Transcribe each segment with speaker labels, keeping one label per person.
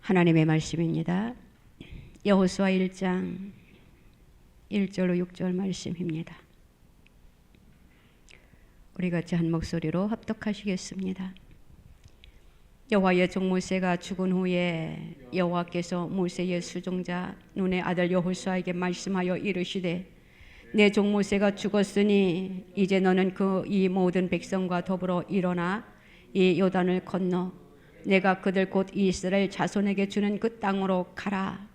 Speaker 1: 하나님의 말씀입니다. 여호수아 1장 1절로 6절 말씀입니다. 우리 같이 한 목소리로 합독하시겠습니다. 여호와의 종 모세가 죽은 후에 여호와께서 모세의 수종자 눈의 아들 여호수아에게 말씀하여 이르시되 내 종 모세가 죽었으니 이제 너는 이 모든 백성과 더불어 일어나 이 요단을 건너 내가 그들 곧 이스라엘 자손에게 주는 그 땅으로 가라.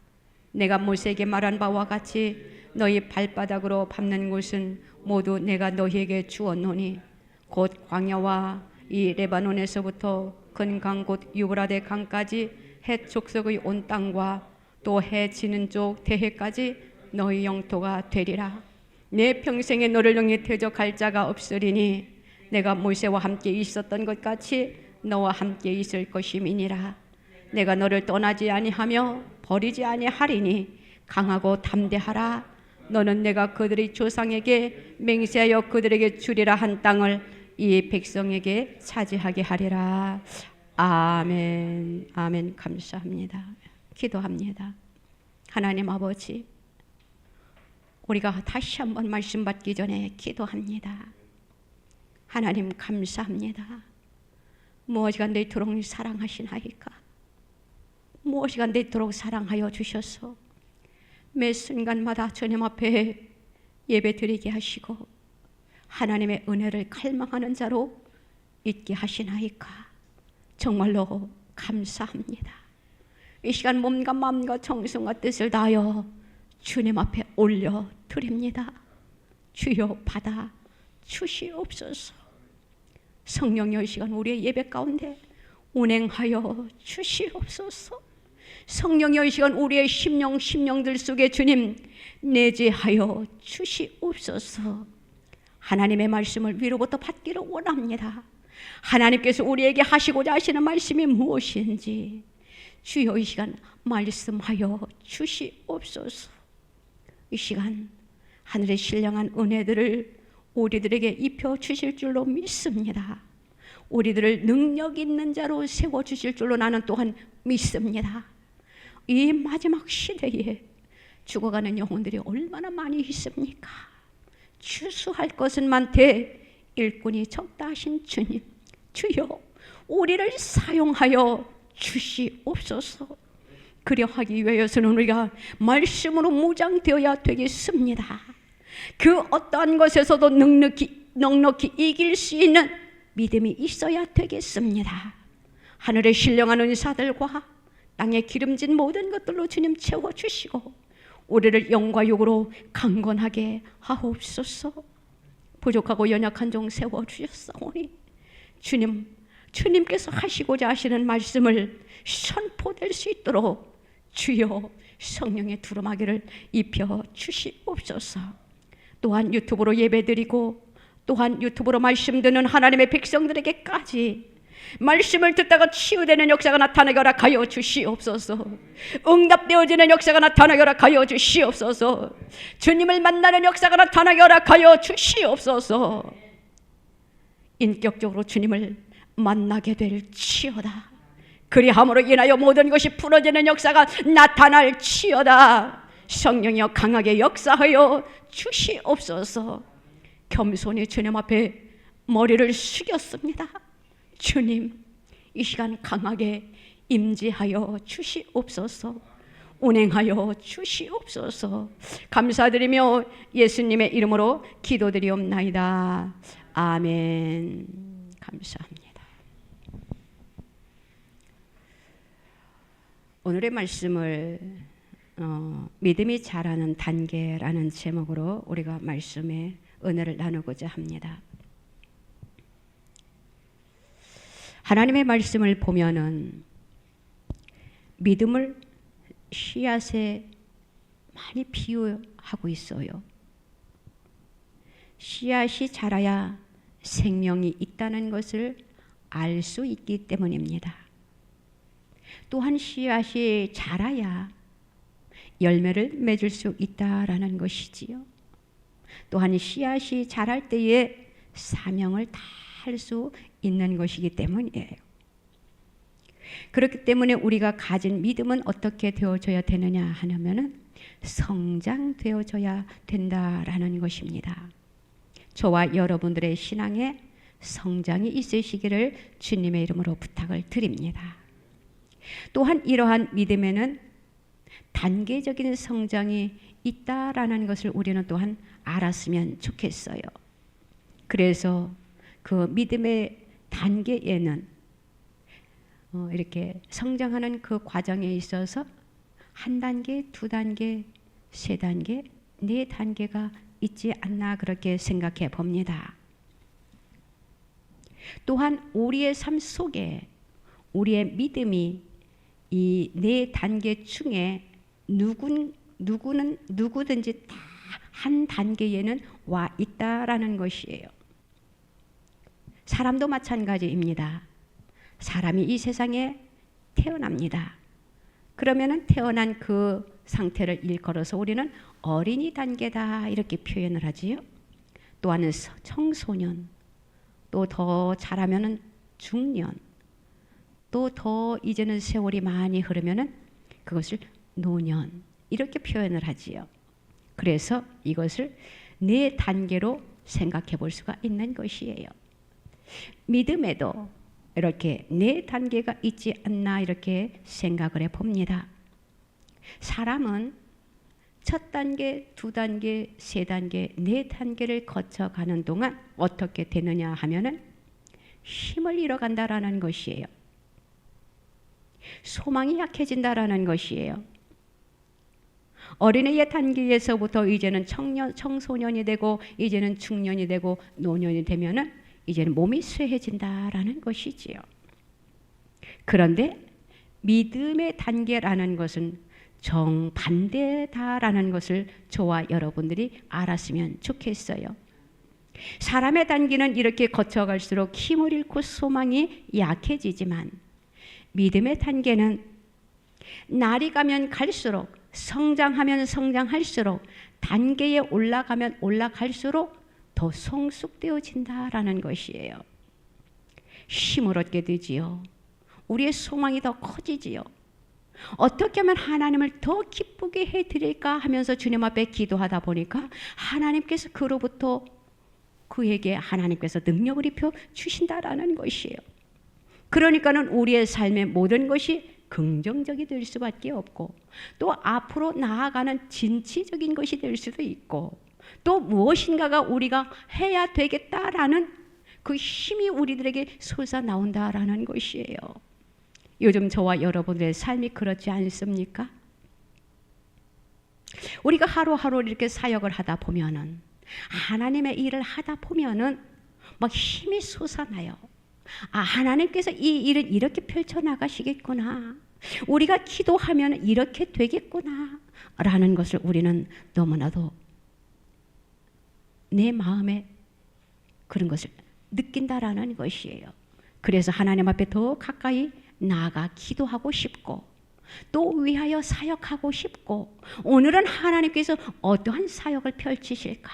Speaker 1: 내가 모세에게 말한 바와 같이 너희 발바닥으로 밟는 곳은 모두 내가 너희에게 주었노니 곧 광야와 이 레바논에서부터 큰 강 곧 유브라데 강까지 헷 족속의 온 땅과 또 해 지는 쪽 대해까지 너희 영토가 되리라. 내 평생에 너를 능히 대적할 자가 없으리니 내가 모세와 함께 있었던 것 같이 너와 함께 있을 것임이니라. 내가 너를 떠나지 아니하며 버리지 아니하리니 강하고 담대하라. 너는 내가 그들의 조상에게 맹세하여 그들에게 주리라 한 땅을 이 백성에게 차지하게 하리라. 아멘. 아멘. 감사합니다. 기도합니다. 하나님 아버지, 우리가 다시 한번 말씀 받기 전에 기도합니다. 하나님 감사합니다. 무엇이가 내토록 사랑하시나이까? 무엇이가 내토록 사랑하여 주셔서 매 순간마다 주님 앞에 예배 드리게 하시고 하나님의 은혜를 갈망하는 자로 있게 하시나이까? 정말로 감사합니다. 이 시간 몸과 마음과 정성과 뜻을 다하여 주님 앞에 올려 드립니다. 주여 받아 주시옵소서. 성령여 이 시간 우리의 예배 가운데 운행하여 주시옵소서. 성령여 이 시간 우리의 심령들 속에 주님 내재하여 주시옵소서. 하나님의 말씀을 위로부터 받기를 원합니다. 하나님께서 우리에게 하시고자 하시는 말씀이 무엇인지 주여 이 시간 말씀하여 주시옵소서. 이 시간 하늘의 신령한 은혜들을 우리들에게 입혀 주실 줄로 믿습니다. 우리들을 능력 있는 자로 세워 주실 줄로 나는 또한 믿습니다. 이 마지막 시대에 죽어가는 영혼들이 얼마나 많이 있습니까? 추수할 것은 많되 일꾼이 적다 하신 주님, 주여 우리를 사용하여 주시옵소서. 그려 하기 위해서는 우리가 말씀으로 무장되어야 되겠습니다. 그 어떠한 것에서도 넉넉히 이길 수 있는 믿음이 있어야 되겠습니다. 하늘의 신령한 은사들과 땅에 기름진 모든 것들로 주님 채워주시고 우리를 영과 육으로 강건하게 하옵소서. 부족하고 연약한 종 세워주셨사오니 주님께서 하시고자 하시는 말씀을 선포될 수 있도록 주여 성령의 두루마기를 입혀 주시옵소서. 또한 유튜브로 예배드리고 또한 유튜브로 말씀 듣는 하나님의 백성들에게까지 말씀을 듣다가 치유되는 역사가 나타나게 허락하여 주시옵소서. 응답되어지는 역사가 나타나게 허락하여 주시옵소서. 주님을 만나는 역사가 나타나게 허락하여 주시옵소서. 인격적으로 주님을 만나게 될지어다. 그리함으로 인하여 모든 것이 풀어지는 역사가 나타날지어다. 성령이여 강하게 역사하여 주시옵소서. 겸손히 주님 앞에 머리를 숙였습니다. 주님, 이 시간 강하게 임재하여 주시옵소서. 운행하여 주시옵소서. 감사드리며 예수님의 이름으로 기도드리옵나이다. 아멘. 감사합니다. 오늘의 말씀을 믿음이 자라는 단계라는 제목으로 우리가 말씀의 은혜를 나누고자 합니다. 하나님의 말씀을 보면은 믿음을 씨앗에 많이 비유하고 있어요. 씨앗이 자라야 생명이 있다는 것을 알 수 있기 때문입니다. 또한 씨앗이 자라야 열매를 맺을 수 있다라는 것이지요. 또한 씨앗이 자랄 때에 사명을 다할 수 있는 것이기 때문이에요. 그렇기 때문에 우리가 가진 믿음은 어떻게 되어져야 되느냐 하냐면은 성장되어져야 된다라는 것입니다. 저와 여러분들의 신앙에 성장이 있으시기를 주님의 이름으로 부탁을 드립니다. 또한 이러한 믿음에는 단계적인 성장이 있다라는 것을 우리는 또한 알았으면 좋겠어요. 그래서 그 믿음의 단계에는 이렇게 성장하는 그 과정에 있어서 한 단계, 두 단계, 세 단계, 네 단계가 있지 않나 그렇게 생각해 봅니다. 또한 우리의 삶 속에 우리의 믿음이 이 네 단계 중에 누구든지 다 한 단계에는 와 있다라는 것이에요. 사람도 마찬가지입니다. 사람이 이 세상에 태어납니다. 그러면은 태어난 그 상태를 일컬어서 우리는 어린이 단계다 이렇게 표현을 하지요. 또한 청소년, 또 더 자라면은 중년, 또 더 이제는 세월이 많이 흐르면은 그것을 노년 이렇게 표현을 하지요. 그래서 이것을 네 단계로 생각해 볼 수가 있는 것이에요. 믿음에도 이렇게 네 단계가 있지 않나 이렇게 생각을 해 봅니다. 사람은 첫 단계, 두 단계, 세 단계, 네 단계를 거쳐가는 동안 어떻게 되느냐 하면은 힘을 잃어간다라는 것이에요. 소망이 약해진다라는 것이에요. 어린이의 단계에서부터 이제는 청소년이 되고 이제는 중년이 되고 노년이 되면은 이제는 몸이 쇠해진다라는 것이지요. 그런데 믿음의 단계라는 것은 정반대다라는 것을 저와 여러분들이 알았으면 좋겠어요. 사람의 단계는 이렇게 거쳐갈수록 힘을 잃고 소망이 약해지지만 믿음의 단계는 날이 가면 갈수록 성장하면 성장할수록 단계에 올라가면 올라갈수록 더 성숙되어진다라는 것이에요. 힘을 얻게 되지요. 우리의 소망이 더 커지지요. 어떻게 하면 하나님을 더 기쁘게 해드릴까 하면서 주님 앞에 기도하다 보니까 하나님께서 그로부터 그에게 하나님께서 능력을 입혀 주신다라는 것이에요. 그러니까는 우리의 삶의 모든 것이 긍정적이 될 수밖에 없고 또 앞으로 나아가는 진취적인 것이 될 수도 있고 또 무엇인가가 우리가 해야 되겠다라는 그 힘이 우리들에게 솟아나온다라는 것이에요. 요즘 저와 여러분들의 삶이 그렇지 않습니까? 우리가 하루하루 이렇게 사역을 하다 보면은 하나님의 일을 하다 보면은 막 힘이 솟아나요. 아, 하나님께서 이 일을 이렇게 펼쳐나가시겠구나. 우리가 기도하면 이렇게 되겠구나. 라는 것을 우리는 너무나도 내 마음에 그런 것을 느낀다라는 것이에요. 그래서 하나님 앞에 더 가까이 나아가 기도하고 싶고 또 위하여 사역하고 싶고 오늘은 하나님께서 어떠한 사역을 펼치실까?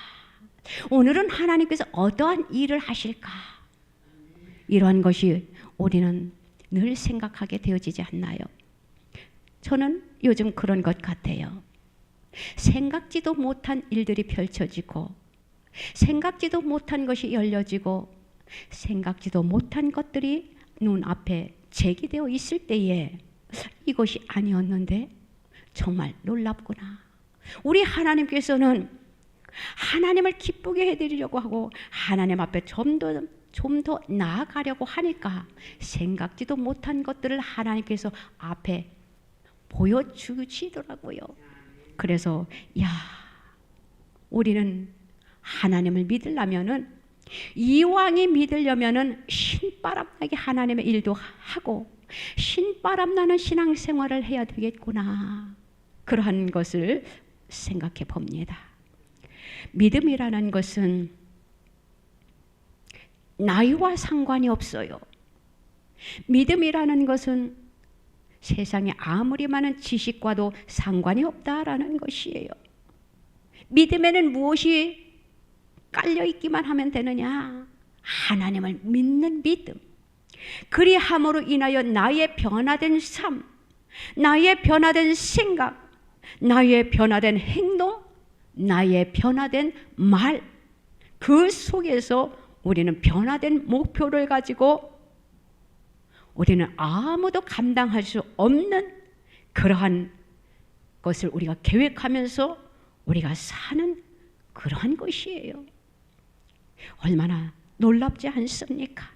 Speaker 1: 오늘은 하나님께서 어떠한 일을 하실까? 이러한 것이 우리는 늘 생각하게 되어지지 않나요? 저는 요즘 그런 것 같아요. 생각지도 못한 일들이 펼쳐지고 생각지도 못한 것이 열려지고 생각지도 못한 것들이 눈앞에 제기되어 있을 때에 이것이 아니었는데 정말 놀랍구나. 우리 하나님께서는 하나님을 기쁘게 해드리려고 하고 하나님 앞에 좀 더 나아가려고 하니까 생각지도 못한 것들을 하나님께서 앞에 보여주시더라고요. 그래서 우리는 하나님을 믿으려면은 이왕이 믿으려면은 신바람나게 하나님의 일도 하고 신바람나는 신앙생활을 해야 되겠구나. 그러한 것을 생각해 봅니다. 믿음이라는 것은 나이와 상관이 없어요. 믿음이라는 것은 세상에 아무리 많은 지식과도 상관이 없다라는 것이에요. 믿음에는 무엇이 깔려 있기만 하면 되느냐? 하나님을 믿는 믿음. 그리함으로 인하여 나의 변화된 삶, 나의 변화된 생각, 나의 변화된 행동, 나의 변화된 말, 그 속에서 우리는 변화된 목표를 가지고 우리는 아무도 감당할 수 없는 그러한 것을 우리가 계획하면서 우리가 사는 그러한 것이에요. 얼마나 놀랍지 않습니까?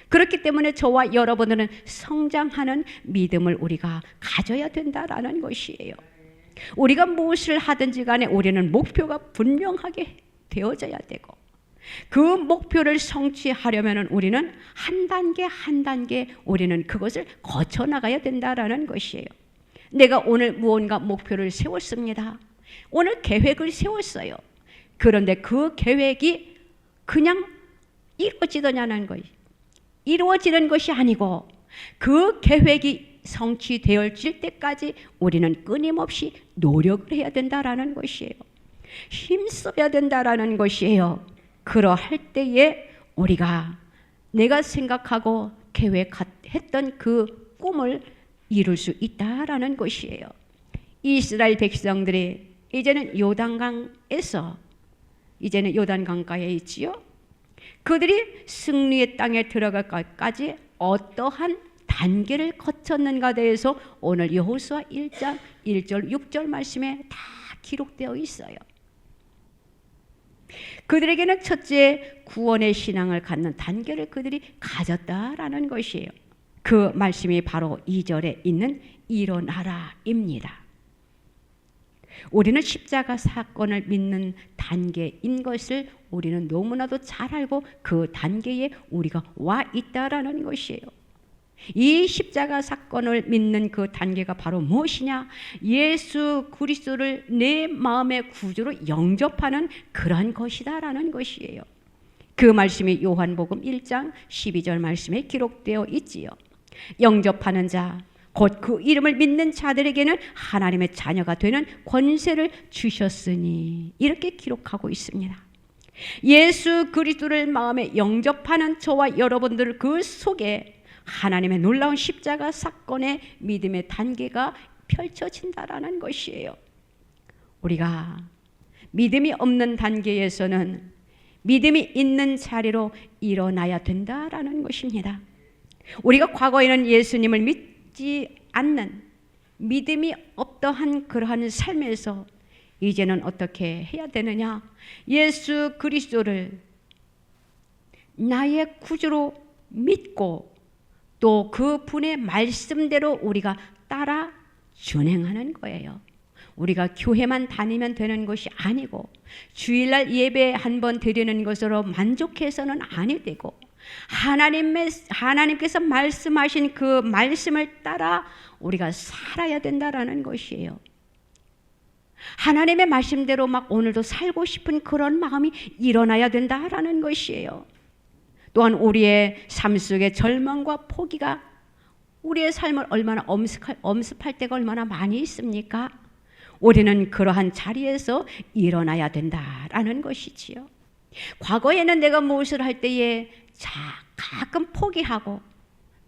Speaker 1: 그렇기 때문에 저와 여러분들은 성장하는 믿음을 우리가 가져야 된다라는 것이에요. 우리가 무엇을 하든지 간에 우리는 목표가 분명하게 되어져야 되고, 그 목표를 성취하려면 우리는 한 단계 한 단계 우리는 그것을 거쳐 나가야 된다라는 것이에요. 내가 오늘 무언가 목표를 세웠습니다. 오늘 계획을 세웠어요. 그런데 그 계획이 그냥 이루어지더냐는 거예요. 이루어지는 것이 아니고 그 계획이 성취되어질 때까지 우리는 끊임없이 노력을 해야 된다라는 것이에요. 힘써야 된다라는 것이에요. 그러할 때에 우리가 내가 생각하고 계획했던 그 꿈을 이룰 수 있다라는 것이에요. 이스라엘 백성들이 이제는 요단강에서 이제는 요단강가에 있지요. 그들이 승리의 땅에 들어갈 것까지 어떠한 단계를 거쳤는가 대해서 오늘 여호수아 1장 1절 6절 말씀에 다 기록되어 있어요. 그들에게는 첫째 구원의 신앙을 갖는 단계를 그들이 가졌다라는 것이에요. 그 말씀이 바로 2절에 있는 일어나라입니다. 우리는 십자가 사건을 믿는 단계인 것을 우리는 너무나도 잘 알고 그 단계에 우리가 와 있다라는 것이에요. 이 십자가 사건을 믿는 그 단계가 바로 무엇이냐? 예수 그리스도를 내 마음의 구주로 영접하는 그러한 것이다라는 것이에요. 그 말씀이 요한복음 1장 12절 말씀에 기록되어 있지요. 영접하는 자, 곧 그 이름을 믿는 자들에게는 하나님의 자녀가 되는 권세를 주셨으니, 이렇게 기록하고 있습니다. 예수 그리스도를 마음에 영접하는 저와 여러분들 그 속에 하나님의 놀라운 십자가 사건의 믿음의 단계가 펼쳐진다라는 것이에요. 우리가 믿음이 없는 단계에서는 믿음이 있는 자리로 일어나야 된다라는 것입니다. 우리가 과거에는 예수님을 믿지 않는 믿음이 없더한 그러한 삶에서 이제는 어떻게 해야 되느냐? 예수 그리스도를 나의 구주로 믿고 또 그 분의 말씀대로 우리가 따라 준행하는 거예요. 우리가 교회만 다니면 되는 것이 아니고 주일날 예배 한 번 드리는 것으로 만족해서는 아니 되고 하나님께서 말씀하신 그 말씀을 따라 우리가 살아야 된다라는 것이에요. 하나님의 말씀대로 막 오늘도 살고 싶은 그런 마음이 일어나야 된다라는 것이에요. 또한 우리의 삶 속에 절망과 포기가 우리의 삶을 얼마나 엄습할 때가 얼마나 많이 있습니까? 우리는 그러한 자리에서 일어나야 된다라는 것이지요. 과거에는 내가 무엇을 할 때에 가끔 포기하고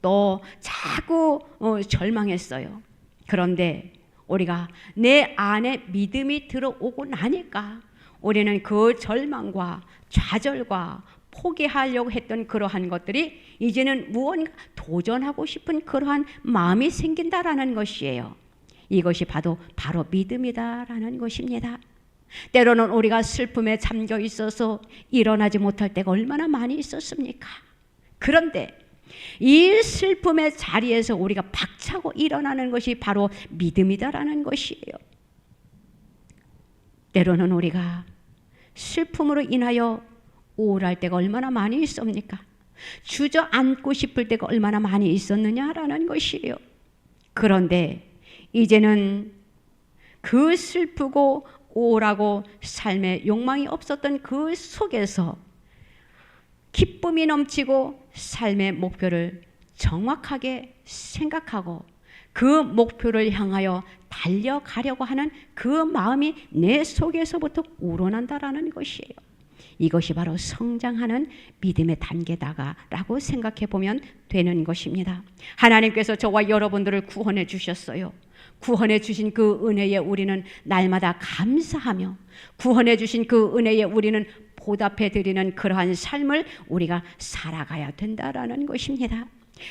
Speaker 1: 또 자꾸 절망했어요. 그런데 우리가 내 안에 믿음이 들어오고 나니까 우리는 그 절망과 좌절과 포기하려고 했던 그러한 것들이 이제는 무언가 도전하고 싶은 그러한 마음이 생긴다라는 것이에요. 이것이 바로 믿음이다라는 것입니다. 때로는 우리가 슬픔에 잠겨 있어서 일어나지 못할 때가 얼마나 많이 있었습니까? 그런데 이 슬픔의 자리에서 우리가 박차고 일어나는 것이 바로 믿음이다라는 것이에요. 때로는 우리가 슬픔으로 인하여 우울할 때가 얼마나 많이 있습니까? 주저앉고 싶을 때가 얼마나 많이 있었느냐라는 것이에요. 그런데 이제는 그 슬프고 우울하고 삶의 욕망이 없었던 그 속에서 기쁨이 넘치고 삶의 목표를 정확하게 생각하고 그 목표를 향하여 달려가려고 하는 그 마음이 내 속에서부터 우러난다라는 것이에요. 이것이 바로 성장하는 믿음의 단계다라고 생각해 보면 되는 것입니다. 하나님께서 저와 여러분들을 구원해 주셨어요. 구원해 주신 그 은혜에 우리는 날마다 감사하며 구원해 주신 그 은혜에 우리는 보답해 드리는 그러한 삶을 우리가 살아가야 된다라는 것입니다.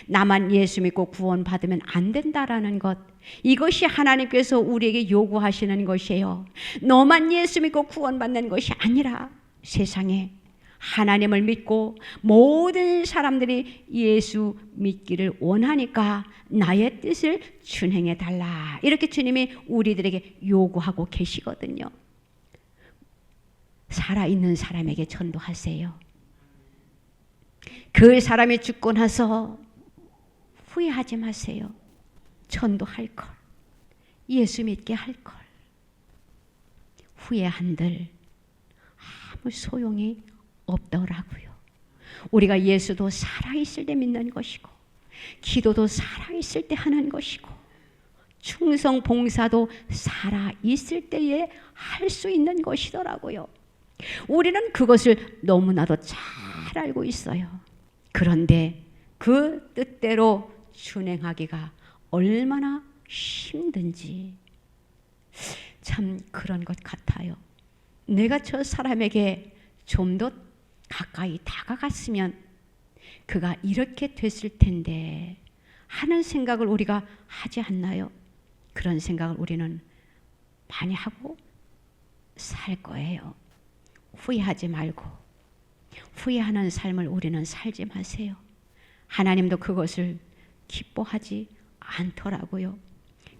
Speaker 1: 나만 예수 믿고 구원받으면 안 된다라는 것, 이것이 하나님께서 우리에게 요구하시는 것이에요. 너만 예수 믿고 구원받는 것이 아니라 세상에 하나님을 믿고 모든 사람들이 예수 믿기를 원하니까 나의 뜻을 준행해 달라, 이렇게 주님이 우리들에게 요구하고 계시거든요. 살아있는 사람에게 전도하세요. 그 사람이 죽고 나서 후회하지 마세요. 전도할 걸, 예수 믿게 할 걸. 후회한들 아무 소용이 없더라고요. 우리가 예수도 살아있을 때 믿는 것이고, 기도도 살아있을 때 하는 것이고, 충성 봉사도 살아있을 때에 할 수 있는 것이더라고요. 우리는 그것을 너무나도 잘 알고 있어요. 그런데 그 뜻대로 준행하기가 얼마나 힘든지 참 그런 것 같아요. 내가 저 사람에게 좀 더 가까이 다가갔으면 그가 이렇게 됐을 텐데 하는 생각을 우리가 하지 않나요? 그런 생각을 우리는 많이 하고 살 거예요. 후회하지 말고, 후회하는 삶을 우리는 살지 마세요. 하나님도 그것을 기뻐하지 않더라고요.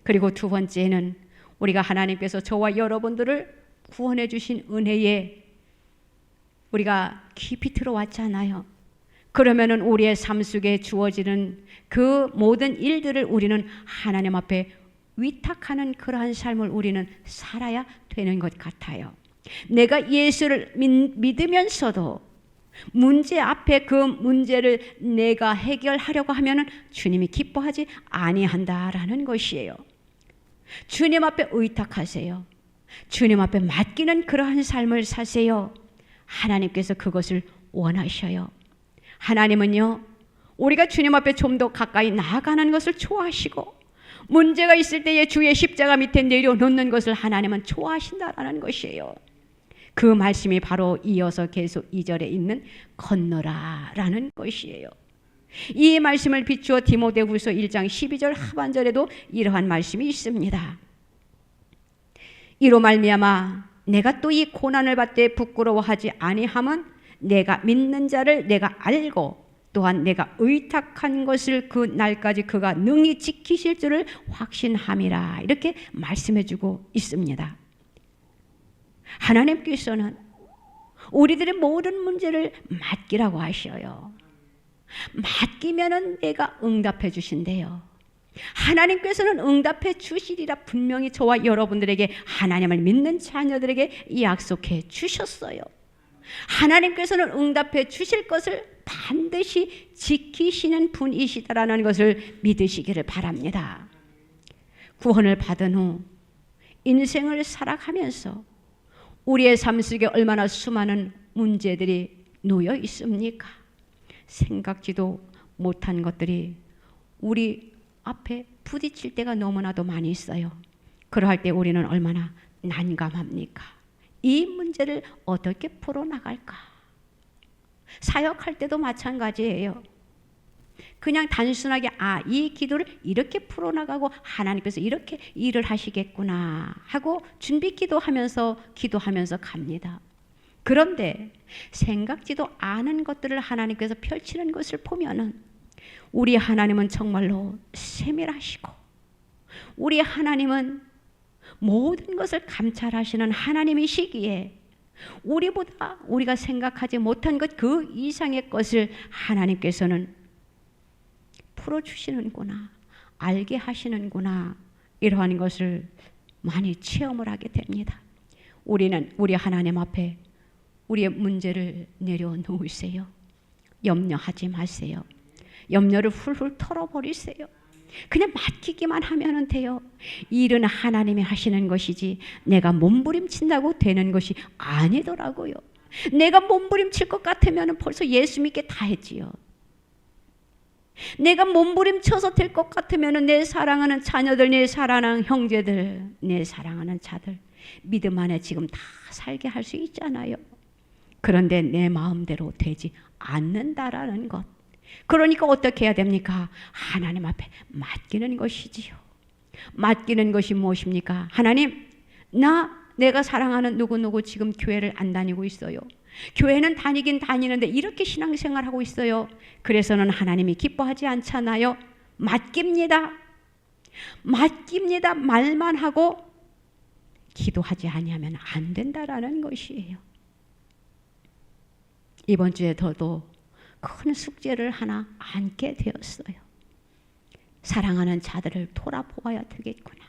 Speaker 1: 그리고 두 번째는 우리가 하나님께서 저와 여러분들을 구원해 주신 은혜에 우리가 깊이 들어왔잖아요. 그러면은 우리의 삶 속에 주어지는 그 모든 일들을 우리는 하나님 앞에 위탁하는 그러한 삶을 우리는 살아야 되는 것 같아요. 내가 예수를 믿으면서도 문제 앞에 그 문제를 내가 해결하려고 하면은 주님이 기뻐하지 아니한다라는 것이에요. 주님 앞에 의탁하세요. 주님 앞에 맡기는 그러한 삶을 사세요. 하나님께서 그것을 원하셔요. 하나님은요, 우리가 주님 앞에 좀 더 가까이 나아가는 것을 좋아하시고, 문제가 있을 때에 주의 십자가 밑에 내려놓는 것을 하나님은 좋아하신다라는 것이에요. 그 말씀이 바로 이어서 계속 2절에 있는 건너라라는 것이에요. 이 말씀을 비추어 디모데후서 1장 12절 하반절에도 이러한 말씀이 있습니다. 이로 말미암아 내가 또 이 고난을 받되 부끄러워하지 아니함은 내가 믿는 자를 내가 알고 또한 내가 의탁한 것을 그 날까지 그가 능히 지키실 줄을 확신함이라, 이렇게 말씀해주고 있습니다. 하나님께서는 우리들의 모든 문제를 맡기라고 하셔요. 맡기면은 내가 응답해 주신대요. 하나님께서는 응답해 주시리라 분명히 저와 여러분들에게, 하나님을 믿는 자녀들에게 약속해 주셨어요. 하나님께서는 응답해 주실 것을 반드시 지키시는 분이시다라는 것을 믿으시기를 바랍니다. 구원을 받은 후 인생을 살아가면서 우리의 삶 속에 얼마나 수많은 문제들이 놓여 있습니까? 생각지도 못한 것들이 우리 앞에 부딪힐 때가 너무나도 많이 있어요. 그러할 때 우리는 얼마나 난감합니까? 이 문제를 어떻게 풀어나갈까? 사역할 때도 마찬가지예요. 그냥 단순하게 이 기도를 이렇게 풀어나가고 하나님께서 이렇게 일을 하시겠구나 하고 준비 기도하면서 갑니다. 그런데 생각지도 않은 것들을 하나님께서 펼치는 것을 보면은 우리 하나님은 정말로 세밀하시고, 우리 하나님은 모든 것을 감찰하시는 하나님이시기에 우리보다 우리가 생각하지 못한 것 그 이상의 것을 하나님께서는 풀어주시는구나, 알게 하시는구나, 이러한 것을 많이 체험을 하게 됩니다. 우리는 우리 하나님 앞에 우리의 문제를 내려놓으세요. 염려하지 마세요. 염려를 훌훌 털어버리세요. 그냥 맡기기만 하면 돼요. 일은 하나님이 하시는 것이지 내가 몸부림친다고 되는 것이 아니더라고요. 내가 몸부림칠 것 같으면 벌써 예수 믿게 다 했지요. 내가 몸부림쳐서 될 것 같으면 내 사랑하는 자녀들, 내 사랑하는 형제들, 내 사랑하는 자들 믿음 안에 지금 다 살게 할 수 있잖아요. 그런데 내 마음대로 되지 않는다라는 것. 그러니까 어떻게 해야 됩니까? 하나님 앞에 맡기는 것이지요. 맡기는 것이 무엇입니까? 하나님, 내가 사랑하는 누구누구 지금 교회를 안 다니고 있어요. 교회는 다니긴 다니는데 이렇게 신앙생활하고 있어요. 그래서는 하나님이 기뻐하지 않잖아요. 맡깁니다. 맡깁니다. 말만 하고 기도하지 아니하면 안 된다라는 것이에요. 이번 주에 저도 큰 숙제를 하나 안게 되었어요. 사랑하는 자들을 돌아보아야 되겠구나.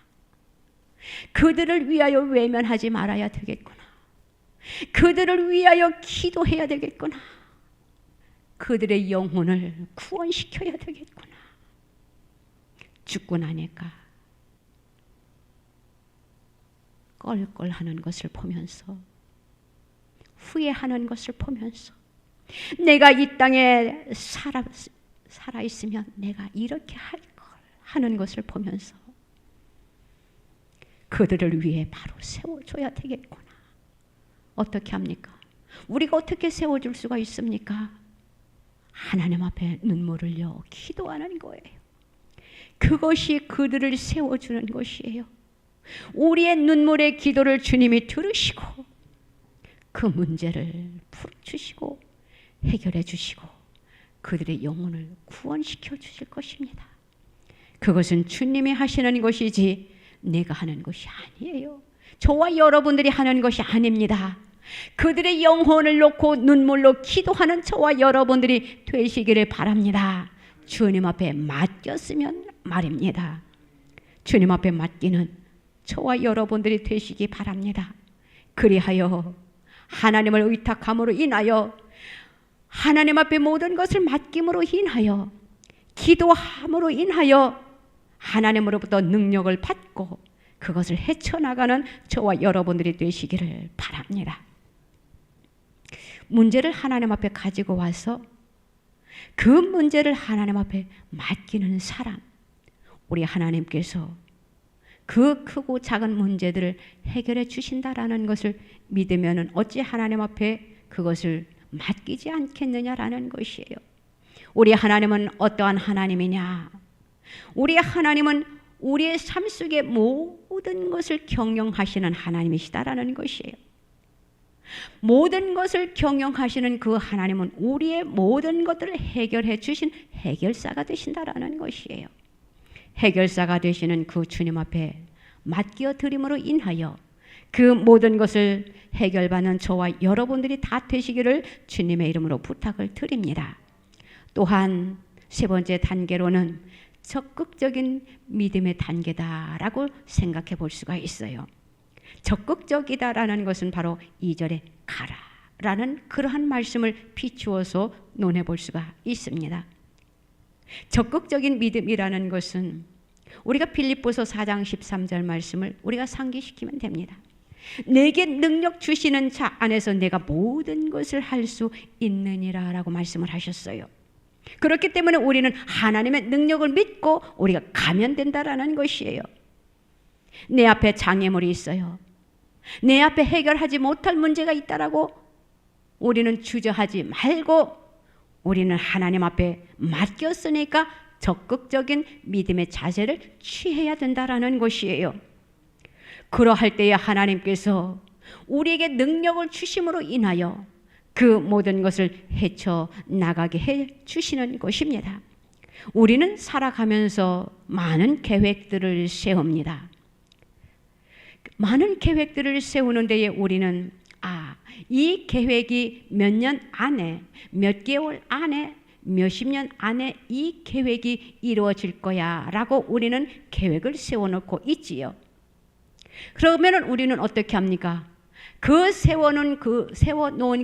Speaker 1: 그들을 위하여 외면하지 말아야 되겠구나. 그들을 위하여 기도해야 되겠구나. 그들의 영혼을 구원시켜야 되겠구나. 죽고 나니까 껄껄하는 것을 보면서, 후회하는 것을 보면서, 내가 이 땅에 살아 있으면 내가 이렇게 할 걸 하는 것을 보면서 그들을 위해 바로 세워줘야 되겠구나. 어떻게 합니까? 우리가 어떻게 세워줄 수가 있습니까? 하나님 앞에 눈물을 흘려 기도하는 거예요. 그것이 그들을 세워주는 것이에요. 우리의 눈물의 기도를 주님이 들으시고 그 문제를 풀어주시고 해결해 주시고 그들의 영혼을 구원시켜 주실 것입니다. 그것은 주님이 하시는 것이지 내가 하는 것이 아니에요. 저와 여러분들이 하는 것이 아닙니다. 그들의 영혼을 놓고 눈물로 기도하는 저와 여러분들이 되시기를 바랍니다. 주님 앞에 맡겼으면 말입니다. 주님 앞에 맡기는 저와 여러분들이 되시기 바랍니다. 그리하여 하나님을 의탁함으로 인하여, 하나님 앞에 모든 것을 맡김으로 인하여, 기도함으로 인하여 하나님으로부터 능력을 받고 그것을 헤쳐나가는 저와 여러분들이 되시기를 바랍니다. 문제를 하나님 앞에 가지고 와서 그 문제를 하나님 앞에 맡기는 사람, 우리 하나님께서 그 크고 작은 문제들을 해결해 주신다라는 것을 믿으면 어찌 하나님 앞에 그것을 맡기지 않겠느냐라는 것이에요. 우리 하나님은 어떠한 하나님이냐? 우리 하나님은 우리의 삶 속의 모든 것을 경영하시는 하나님이시다라는 것이에요. 모든 것을 경영하시는 그 하나님은 우리의 모든 것들을 해결해 주신 해결사가 되신다라는 것이에요. 해결사가 되시는 그 주님 앞에 맡겨 드림으로 인하여 그 모든 것을 해결받는 저와 여러분들이 다 되시기를 주님의 이름으로 부탁을 드립니다. 또한 세 번째 단계로는 적극적인 믿음의 단계다라고 생각해 볼 수가 있어요. 적극적이다라는 것은 바로 2절에 가라라는 그러한 말씀을 비추어서 논해 볼 수가 있습니다. 적극적인 믿음이라는 것은 우리가 빌립보서 4장 13절 말씀을 우리가 상기시키면 됩니다. 내게 능력 주시는 자 안에서 내가 모든 것을 할 수 있느니라 라고 말씀을 하셨어요. 그렇기 때문에 우리는 하나님의 능력을 믿고 우리가 가면 된다라는 것이에요. 내 앞에 장애물이 있어요. 내 앞에 해결하지 못할 문제가 있다라고 우리는 주저하지 말고 우리는 하나님 앞에 맡겼으니까 적극적인 믿음의 자세를 취해야 된다라는 것이에요. 그러할 때에 하나님께서 우리에게 능력을 주심으로 인하여 그 모든 것을 헤쳐나가게 해 주시는 것입니다. 우리는 살아가면서 많은 계획들을 세웁니다. 많은 계획들을 세우는 데에 우리는 이 계획이 몇 년 안에, 몇 개월 안에, 몇십 년 안에 이 계획이 이루어질 거야 라고 우리는 계획을 세워놓고 있지요. 그러면 우리는 어떻게 합니까? 그 세워놓은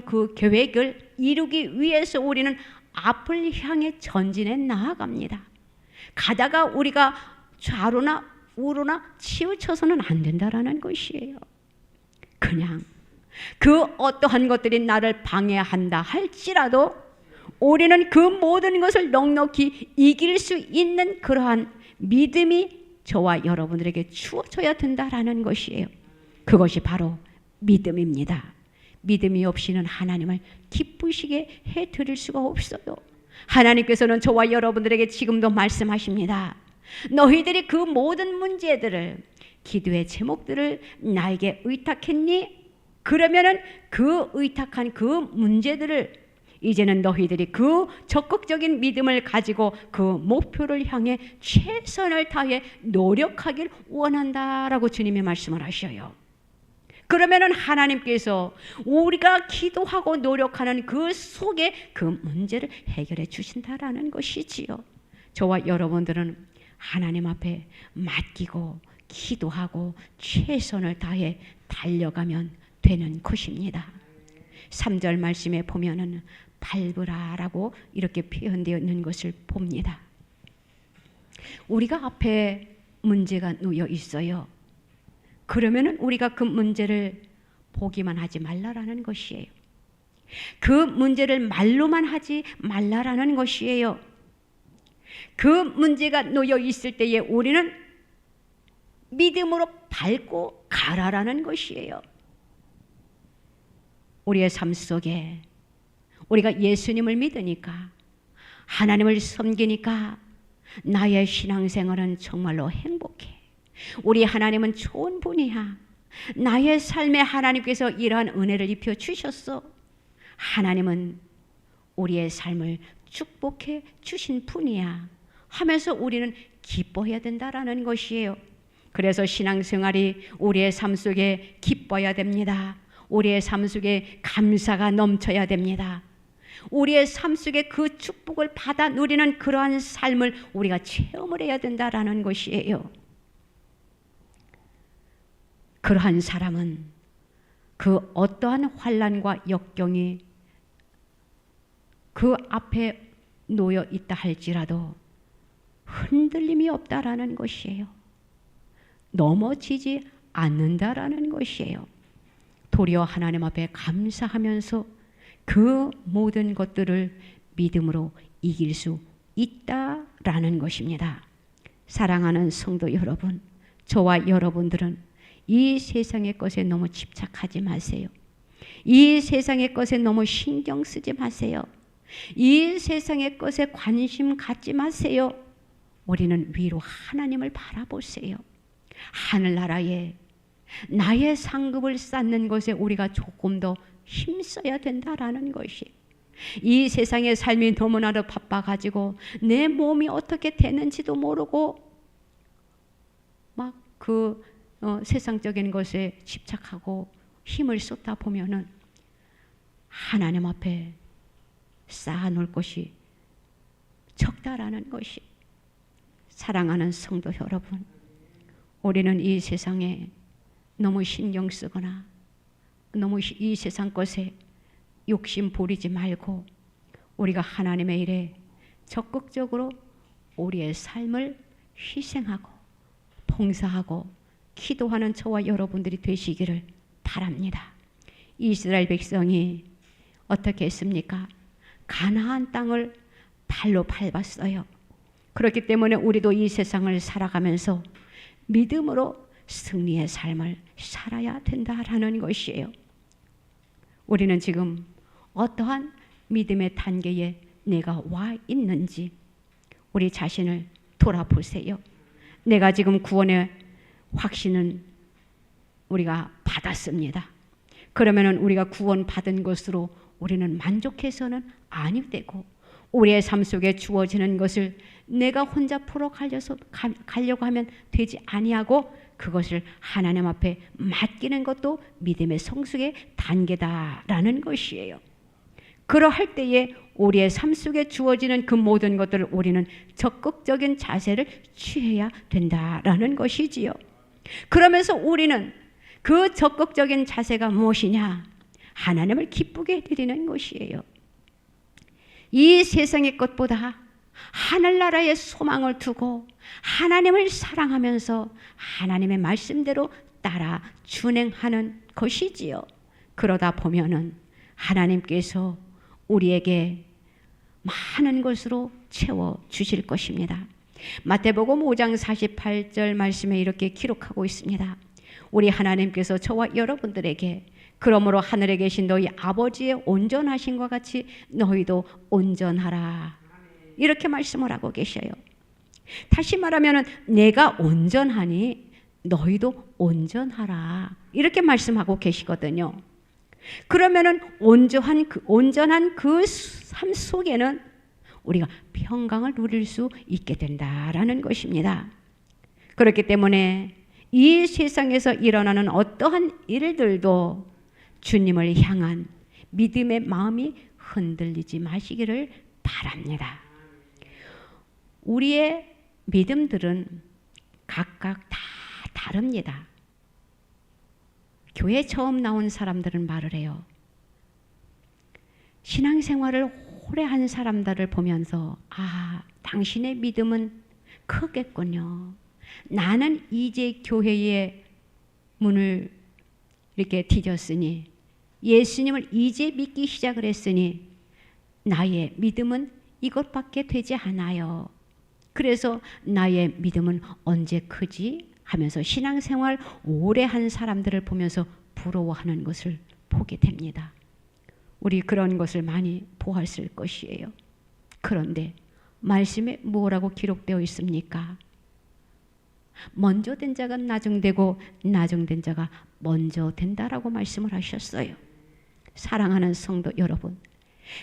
Speaker 1: 그 계획을 이루기 위해서 우리는 앞을 향해 전진해 나아갑니다. 가다가 우리가 좌로나 우로나 치우쳐서는 안 된다라는 것이에요. 그냥 그 어떠한 것들이 나를 방해한다 할지라도 우리는 그 모든 것을 넉넉히 이길 수 있는 그러한 믿음이 저와 여러분들에게 주어져야 된다라는 것이에요. 그것이 바로 믿음입니다. 믿음이 없이는 하나님을 기쁘시게 해드릴 수가 없어요. 하나님께서는 저와 여러분들에게 지금도 말씀하십니다. 너희들이 그 모든 문제들을, 기도의 제목들을 나에게 의탁했니? 그러면은 그 의탁한 그 문제들을 이제는 너희들이 그 적극적인 믿음을 가지고 그 목표를 향해 최선을 다해 노력하길 원한다라고 주님이 말씀을 하셔요. 그러면은 하나님께서 우리가 기도하고 노력하는 그 속에 그 문제를 해결해 주신다라는 것이지요. 저와 여러분들은 하나님 앞에 맡기고 기도하고 최선을 다해 달려가면 되는 것입니다. 3절 말씀에 보면은 밟으라라고 이렇게 표현되어 있는 것을 봅니다. 우리가 앞에 문제가 놓여 있어요. 그러면은 우리가 그 문제를 보기만 하지 말라라는 것이에요. 그 문제를 말로만 하지 말라라는 것이에요. 그 문제가 놓여 있을 때에 우리는 믿음으로 밟고 가라라는 것이에요. 우리의 삶 속에 우리가 예수님을 믿으니까, 하나님을 섬기니까 나의 신앙생활은 정말로 행복해. 우리 하나님은 좋은 분이야. 나의 삶에 하나님께서 이러한 은혜를 입혀 주셨어. 하나님은 우리의 삶을 축복해 주신 분이야 하면서 우리는 기뻐해야 된다라는 것이에요. 그래서 신앙생활이 우리의 삶 속에 기뻐야 됩니다. 우리의 삶 속에 감사가 넘쳐야 됩니다. 우리의 삶 속에 그 축복을 받아 누리는 그러한 삶을 우리가 체험을 해야 된다라는 것이에요. 그러한 사람은 그 어떠한 환난과 역경이 그 앞에 놓여 있다 할지라도 흔들림이 없다라는 것이에요. 넘어지지 않는다라는 것이에요. 도리어 하나님 앞에 감사하면서 그 모든 것들을 믿음으로 이길 수 있다라는 것입니다. 사랑하는 성도 여러분, 저와 여러분들은 이 세상의 것에 너무 집착하지 마세요. 이 세상의 것에 너무 신경 쓰지 마세요. 이 세상의 것에 관심 갖지 마세요. 우리는 위로 하나님을 바라보세요. 하늘나라에 나의 상급을 쌓는 것에 우리가 조금 더 힘써야 된다라는 것이, 이 세상의 삶이 너무나도 바빠가지고 내 몸이 어떻게 되는지도 모르고 막 그 세상적인 것에 집착하고 힘을 쏟다 보면은 하나님 앞에 쌓아놓을 것이 적다라는 것이, 사랑하는 성도 여러분, 우리는 이 세상에 너무 신경 쓰거나 너무 이 세상 것에 욕심 부리지 말고 우리가 하나님의 일에 적극적으로 우리의 삶을 희생하고 봉사하고 기도하는 저와 여러분들이 되시기를 바랍니다. 이스라엘 백성이 어떻게 했습니까? 가나안 땅을 발로 밟았어요. 그렇기 때문에 우리도 이 세상을 살아가면서 믿음으로 승리의 삶을 살아야 된다라는 것이에요. 우리는 지금 어떠한 믿음의 단계에 내가 와 있는지 우리 자신을 돌아보세요. 내가 지금 구원의 확신은 우리가 받았습니다. 그러면은 우리가 구원받은 것으로 우리는 만족해서는 아니 되고, 우리의 삶 속에 주어지는 것을 내가 혼자 풀어가려고 하면 되지 아니하고 그것을 하나님 앞에 맡기는 것도 믿음의 성숙의 단계다라는 것이에요. 그러할 때에 우리의 삶 속에 주어지는 그 모든 것들을 우리는 적극적인 자세를 취해야 된다라는 것이지요. 그러면서 우리는 그 적극적인 자세가 무엇이냐? 하나님을 기쁘게 해드리는 것이에요. 이 세상의 것보다 하늘나라의 소망을 두고 하나님을 사랑하면서 하나님의 말씀대로 따라 준행하는 것이지요. 그러다 보면은 하나님께서 우리에게 많은 것으로 채워 주실 것입니다. 마태복음 5장 48절 말씀에 이렇게 기록하고 있습니다. 우리 하나님께서 저와 여러분들에게 그러므로 하늘에 계신 너희 아버지의 온전하심과 같이 너희도 온전하라, 이렇게 말씀을 하고 계셔요. 다시 말하면 내가 온전하니 너희도 온전하라, 이렇게 말씀하고 계시거든요. 그러면은 온전한 그 삶 속에는 우리가 평강을 누릴 수 있게 된다라는 것입니다. 그렇기 때문에 이 세상에서 일어나는 어떠한 일들도 주님을 향한 믿음의 마음이 흔들리지 마시기를 바랍니다. 우리의 믿음들은 각각 다 다릅니다. 교회 처음 나온 사람들은 말을 해요. 신앙생활을 오래 한 사람들을 보면서 당신의 믿음은 크겠군요. 나는 이제 교회의 문을 이렇게 뒤졌으니, 예수님을 이제 믿기 시작을 했으니 나의 믿음은 이것밖에 되지 않아요. 그래서 나의 믿음은 언제 크지? 하면서 신앙생활 오래 한 사람들을 보면서 부러워하는 것을 보게 됩니다. 우리 그런 것을 많이 보았을 것이에요. 그런데 말씀에 뭐라고 기록되어 있습니까? 먼저 된 자가 나중되고 나중된 자가 먼저 된다라고 말씀을 하셨어요. 사랑하는 성도 여러분,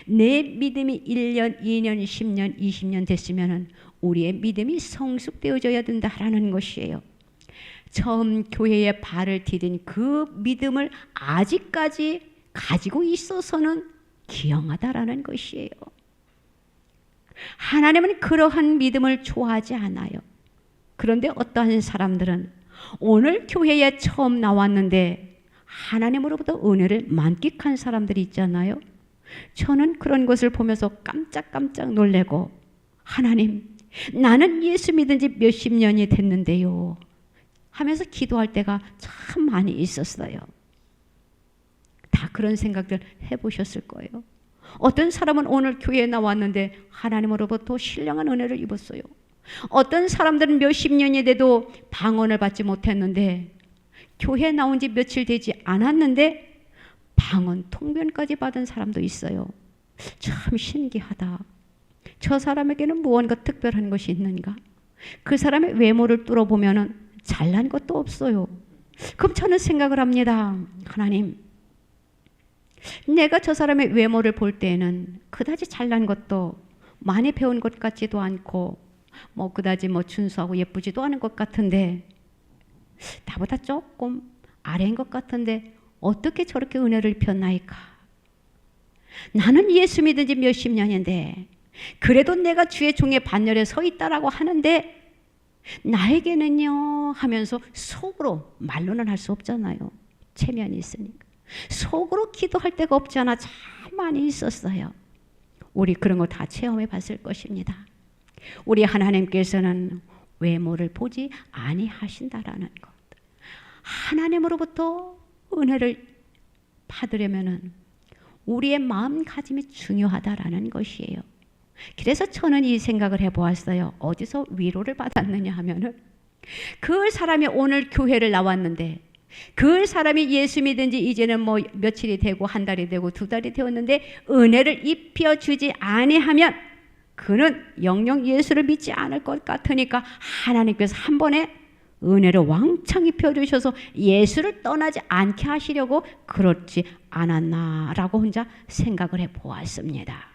Speaker 1: 내 믿음이 1년, 2년, 10년, 20년 됐으면 우리의 믿음이 성숙되어져야 된다라는 것이에요. 처음 교회에 발을 디딘 그 믿음을 아직까지 가지고 있어서는 기형하다라는 것이에요. 하나님은 그러한 믿음을 좋아하지 않아요. 그런데 어떠한 사람들은 오늘 교회에 처음 나왔는데 하나님으로부터 은혜를 만끽한 사람들이 있잖아요. 저는 그런 것을 보면서 깜짝깜짝 놀래고, 하나님, 나는 예수 믿은 지 몇십 년이 됐는데요 하면서 기도할 때가 참 많이 있었어요. 다 그런 생각들 해보셨을 거예요. 어떤 사람은 오늘 교회에 나왔는데 하나님으로부터 신령한 은혜를 입었어요. 어떤 사람들은 몇십 년이 돼도 방언을 받지 못했는데 교회에 나온 지 며칠 되지 않았는데 방언 통변까지 받은 사람도 있어요. 참 신기하다. 저 사람에게는 무언가 특별한 것이 있는가? 그 사람의 외모를 뚫어보면 잘난 것도 없어요. 그럼 저는 생각을 합니다. 하나님, 내가 저 사람의 외모를 볼 때에는 그다지 잘난 것도 많이 배운 것 같지도 않고 그다지 준수하고 예쁘지도 않은 것 같은데, 나보다 조금 아래인 것 같은데 어떻게 저렇게 은혜를 입혔나이까? 나는 예수 믿은 지 몇십 년인데 그래도 내가 주의 종의 반열에 서 있다라고 하는데 나에게는요 하면서 속으로, 말로는 할 수 없잖아요. 체면이 있으니까. 속으로 기도할 데가 없잖아. 참 많이 있었어요. 우리 그런 거 다 체험해 봤을 것입니다. 우리 하나님께서는 외모를 보지 아니하신다라는 것. 하나님으로부터 은혜를 받으려면은 우리의 마음가짐이 중요하다라는 것이에요. 그래서 저는 이 생각을 해보았어요. 어디서 위로를 받았느냐 하면은, 그 사람이 오늘 교회를 나왔는데 그 사람이 예수 믿은 지 이제는 며칠이 되고 한 달이 되고 두 달이 되었는데 은혜를 입혀주지 아니하면 그는 영영 예수를 믿지 않을 것 같으니까 하나님께서 한 번에 은혜를 왕창 입혀주셔서 예수를 떠나지 않게 하시려고 그렇지 않았나라고 혼자 생각을 해보았습니다.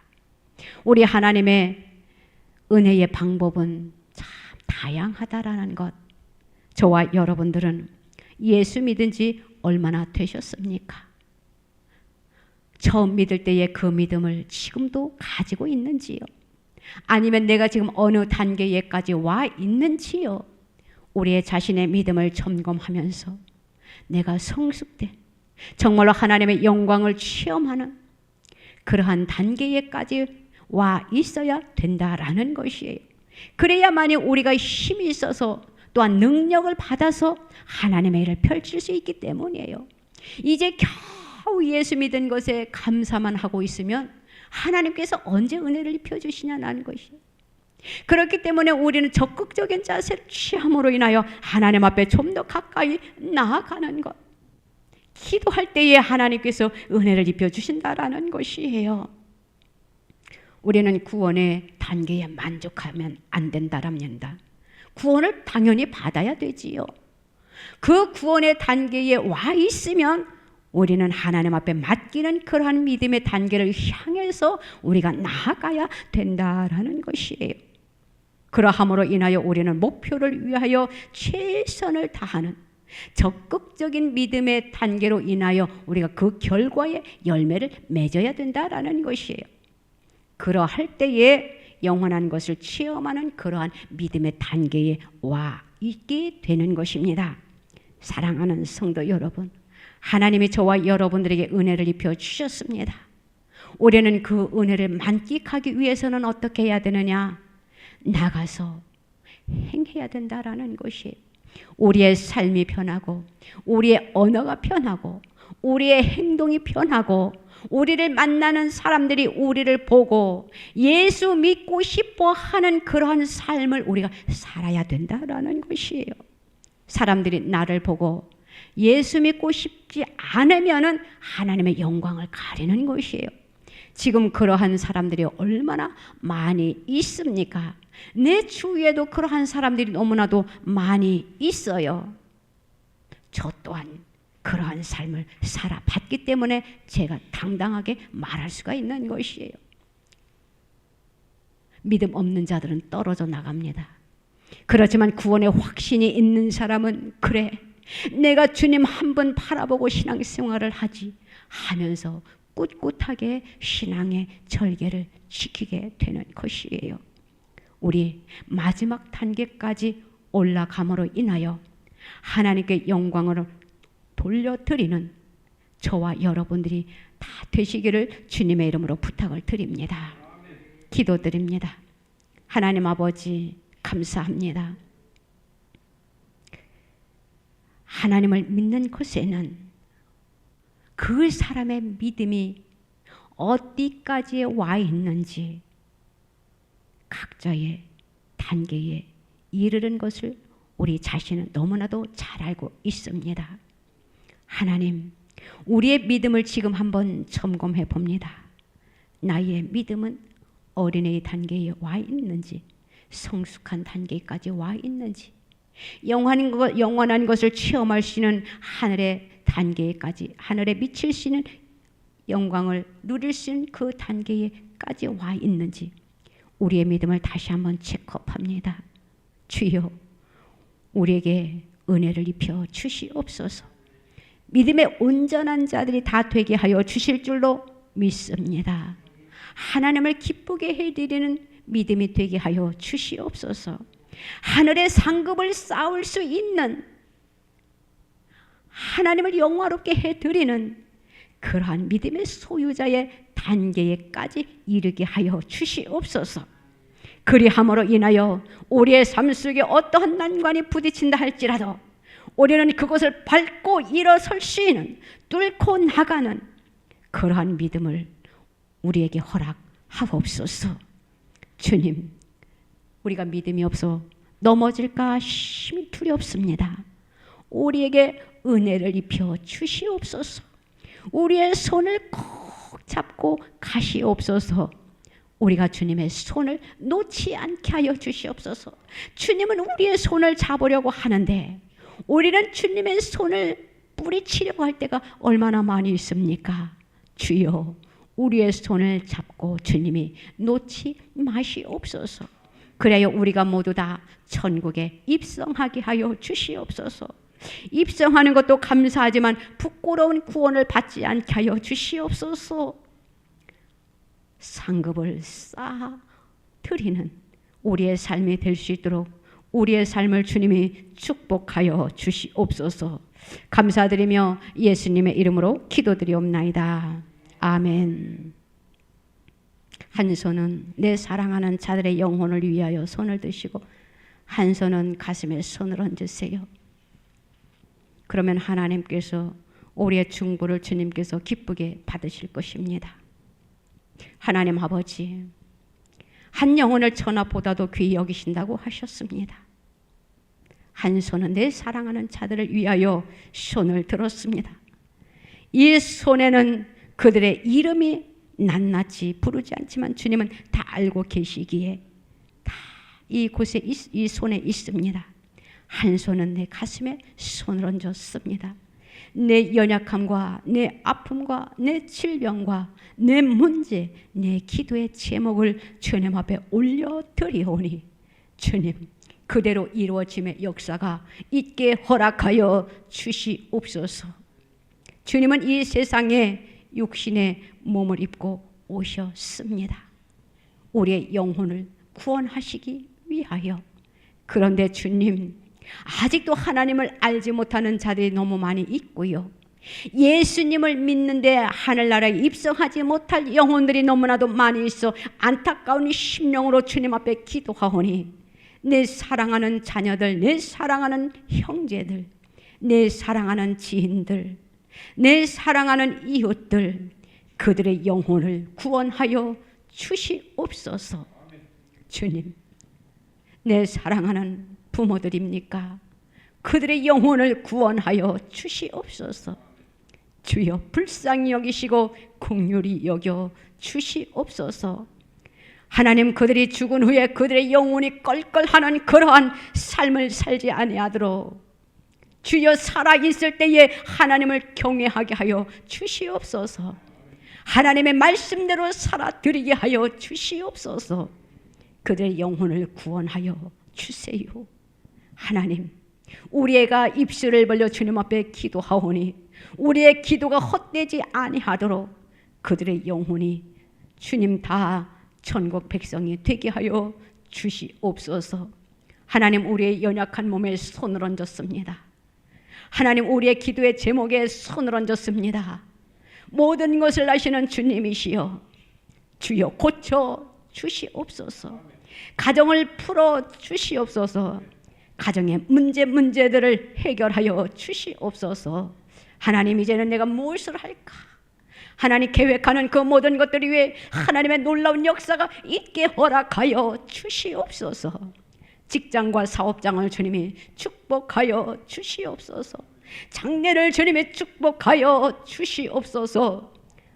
Speaker 1: 우리 하나님의 은혜의 방법은 참 다양하다라는 것. 저와 여러분들은 예수 믿은 지 얼마나 되셨습니까? 처음 믿을 때의 그 믿음을 지금도 가지고 있는지요? 아니면 내가 지금 어느 단계에까지 와 있는지요? 우리의 자신의 믿음을 점검하면서 내가 성숙된, 정말로 하나님의 영광을 체험하는 그러한 단계에까지 와 있어야 된다라는 것이에요. 그래야만이 우리가 힘이 있어서 또한 능력을 받아서 하나님의 일을 펼칠 수 있기 때문이에요. 이제 겨우 예수 믿은 것에 감사만 하고 있으면 하나님께서 언제 은혜를 입혀주시냐는 것이에요. 그렇기 때문에 우리는 적극적인 자세를 취함으로 인하여 하나님 앞에 좀 더 가까이 나아가는 것, 기도할 때에 하나님께서 은혜를 입혀주신다라는 것이에요. 우리는 구원의 단계에 만족하면 안 된다랍니다. 구원을 당연히 받아야 되지요. 그 구원의 단계에 와 있으면 우리는 하나님 앞에 맡기는 그러한 믿음의 단계를 향해서 우리가 나아가야 된다라는 것이에요. 그러함으로 인하여 우리는 목표를 위하여 최선을 다하는 적극적인 믿음의 단계로 인하여 우리가 그 결과의 열매를 맺어야 된다라는 것이에요. 그러할 때에 영원한 것을 체험하는 그러한 믿음의 단계에 와 있게 되는 것입니다. 사랑하는 성도 여러분, 하나님이 저와 여러분들에게 은혜를 입혀 주셨습니다. 우리는 그 은혜를 만끽하기 위해서는 어떻게 해야 되느냐? 나가서 행해야 된다라는 것이, 우리의 삶이 변하고 우리의 언어가 변하고 우리의 행동이 변하고 우리를 만나는 사람들이 우리를 보고 예수 믿고 싶어 하는 그러한 삶을 우리가 살아야 된다라는 것이에요. 사람들이 나를 보고 예수 믿고 싶지 않으면은 하나님의 영광을 가리는 것이에요. 지금 그러한 사람들이 얼마나 많이 있습니까? 내 주위에도 그러한 사람들이 너무나도 많이 있어요. 저 또한 그러한 삶을 살아봤기 때문에 제가 당당하게 말할 수가 있는 것이에요. 믿음 없는 자들은 떨어져 나갑니다. 그렇지만 구원의 확신이 있는 사람은 그래, 내가 주님 한 분 바라보고 신앙생활을 하지 하면서 꿋꿋하게 신앙의 절개를 지키게 되는 것이에요. 우리 마지막 단계까지 올라감으로 인하여 하나님께 영광을 돌려드리는 저와 여러분들이 다 되시기를 주님의 이름으로 부탁을 드립니다. 기도드립니다. 하나님 아버지 감사합니다. 하나님을 믿는 것에는 그 사람의 믿음이 어디까지에 와 있는지 각자의 단계에 이르는 것을 우리 자신은 너무나도 잘 알고 있습니다. 하나님, 우리의 믿음을 지금 한번 점검해 봅니다. 나의 믿음은 어린아이 단계에 와 있는지, 성숙한 단계까지 와 있는지, 영원한 것을 체험할 수 있는 하늘의 단계까지, 하늘에 미칠 수 있는 영광을 누릴 수 있는 그 단계까지 와 있는지 우리의 믿음을 다시 한번 체크업합니다. 주여, 우리에게 은혜를 입혀 주시옵소서. 믿음의 온전한 자들이 다 되게 하여 주실 줄로 믿습니다. 하나님을 기쁘게 해드리는 믿음이 되게 하여 주시옵소서. 하늘의 상급을 쌓을 수 있는, 하나님을 영화롭게 해드리는 그러한 믿음의 소유자의 단계에까지 이르게 하여 주시옵소서. 그리함으로 인하여 우리의 삶 속에 어떠한 난관이 부딪힌다 할지라도 우리는 그것을 밟고 일어설 수 있는, 뚫고 나가는 그러한 믿음을 우리에게 허락하옵소서. 주님, 우리가 믿음이 없어 넘어질까 심히 두렵습니다. 우리에게 은혜를 입혀 주시옵소서. 우리의 손을 꼭 잡고 가시옵소서. 우리가 주님의 손을 놓지 않게 하여 주시옵소서. 주님은 우리의 손을 잡으려고 하는데 우리는 주님의 손을 뿌리치려고 할 때가 얼마나 많이 있습니까? 주여, 우리의 손을 잡고 주님이 놓지 마시옵소서. 그래야 우리가 모두 다 천국에 입성하게 하여 주시옵소서. 입성하는 것도 감사하지만 부끄러운 구원을 받지 않게 하여 주시옵소서. 상급을 쌓아 드리는 우리의 삶이 될 수 있도록 우리의 삶을 주님이 축복하여 주시옵소서. 감사드리며 예수님의 이름으로 기도드리옵나이다. 아멘. 한 손은 내 사랑하는 자들의 영혼을 위하여 손을 드시고 한 손은 가슴에 손을 얹으세요. 그러면 하나님께서 우리의 중보를 주님께서 기쁘게 받으실 것입니다. 하나님 아버지, 한 영혼을 천하보다도 귀히 여기신다고 하셨습니다. 한 손은 내 사랑하는 자들을 위하여 손을 들었습니다. 이 손에는 그들의 이름이 낱낱이 부르지 않지만 주님은 다 알고 계시기에 다 이곳에 이 손에 있습니다. 한 손은 내 가슴에 손을 얹었습니다. 내 연약함과 내 아픔과 내 질병과 내 문제, 내 기도의 제목을 주님 앞에 올려드리오니 주님 그대로 이루어짐의 역사가 있게 허락하여 주시옵소서. 주님은 이 세상에 육신의 몸을 입고 오셨습니다. 우리의 영혼을 구원하시기 위하여. 그런데 주님, 아직도 하나님을 알지 못하는 자들이 너무 많이 있고요. 예수님을 믿는데 하늘나라에 입성하지 못할 영혼들이 너무나도 많이 있어 안타까운 심령으로 주님 앞에 기도하오니 내 사랑하는 자녀들, 내 사랑하는 형제들, 내 사랑하는 지인들, 내 사랑하는 이웃들, 그들의 영혼을 구원하여 주시옵소서. 주님, 내 사랑하는 부모들입니까? 그들의 영혼을 구원하여 주시옵소서. 주여 불쌍히 여기시고 긍휼히 여겨 주시옵소서. 하나님, 그들이 죽은 후에 그들의 영혼이 껄껄하는 그러한 삶을 살지 아니하도록 주여 살아있을 때에 하나님을 경외하게 하여 주시옵소서. 하나님의 말씀대로 살아드리게 하여 주시옵소서. 그들의 영혼을 구원하여 주세요. 하나님, 우리가 입술을 벌려 주님 앞에 기도하오니 우리의 기도가 헛되지 아니하도록 그들의 영혼이 주님 다 천국 백성이 되게 하여 주시옵소서. 하나님, 우리의 연약한 몸에 손을 얹었습니다. 하나님, 우리의 기도의 제목에 손을 얹었습니다. 모든 것을 아시는 주님이시여 주여 고쳐 주시옵소서. 가정을 풀어 주시옵소서. 가정의 문제들을 해결하여 주시옵소서. 하나님, 이제는 내가 무엇을 할까? 하나님 계획하는 그 모든 것들 위에 하나님의 놀라운 역사가 있게 허락하여 주시옵소서. 직장과 사업장을 주님이 축복하여 주시옵소서. 장래를 주님이 축복하여 주시옵소서.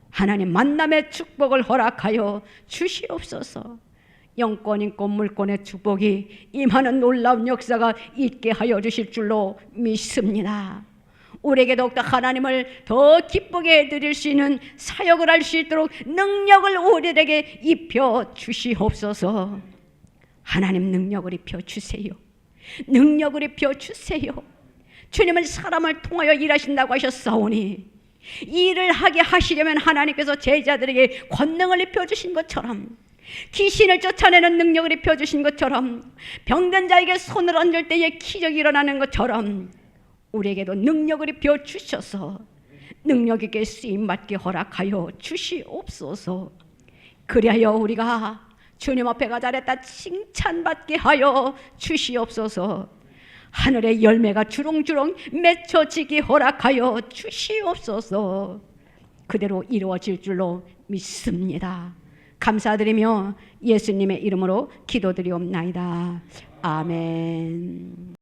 Speaker 1: 하나님, 만남의 축복을 허락하여 주시옵소서. 영권, 인권, 물권의 축복이 임하는 놀라운 역사가 있게 하여 주실 줄로 믿습니다. 우리에게 더욱더 하나님을 더 기쁘게 해드릴 수 있는 사역을 할 수 있도록 능력을 우리에게 입혀 주시옵소서. 하나님, 능력을 입혀 주세요. 능력을 입혀 주세요. 주님은 사람을 통하여 일하신다고 하셨사오니 일을 하게 하시려면 하나님께서 제자들에게 권능을 입혀 주신 것처럼, 귀신을 쫓아내는 능력을 입혀 주신 것처럼, 병든 자에게 손을 얹을 때에 기적이 일어나는 것처럼 우리에게도 능력을 입혀 주셔서 능력 있게 쓰임받게 허락하여 주시옵소서. 그리하여 우리가 주님 앞에 가 잘했다 칭찬받게 하여 주시옵소서. 하늘의 열매가 주렁주렁 맺혀지게 허락하여 주시옵소서. 그대로 이루어질 줄로 믿습니다. 감사드리며 예수님의 이름으로 기도드리옵나이다. 아멘.